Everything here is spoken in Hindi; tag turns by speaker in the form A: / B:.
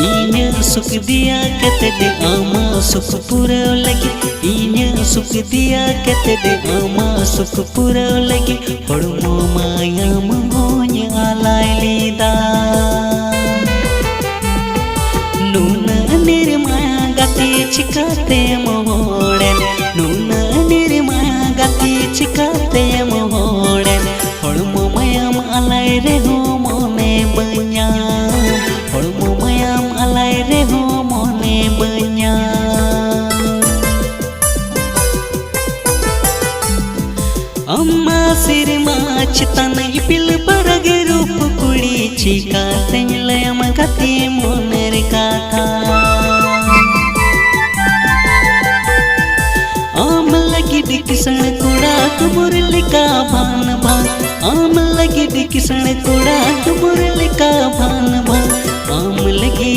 A: इन्हें सुख दिया कहते दे आमा सुख पूरा लगी। इन्हें सुख दिया कहते दे आमा सुख पूरा लगी। पड़मो माया मोहन आलाय लीदा नूना निर्माया गति चिकाते मोहड़न। नूना निर्माया गति चिकाते मोहड़न। पड़मो माया आलाय रे हो मोने बन्या। पड़मो माया आलाय रे हो मोने बन्या। अम्मा सिरमा चितन इपिल बरगे रूप कुड़ी चिका तेलयम गति मोनर कथा। आम लगी दिकिसन कुड़ा तुमुरल का भान भान। आम लगी दिकिसन कुड़ा तुमुरल का भान भान। आम लगी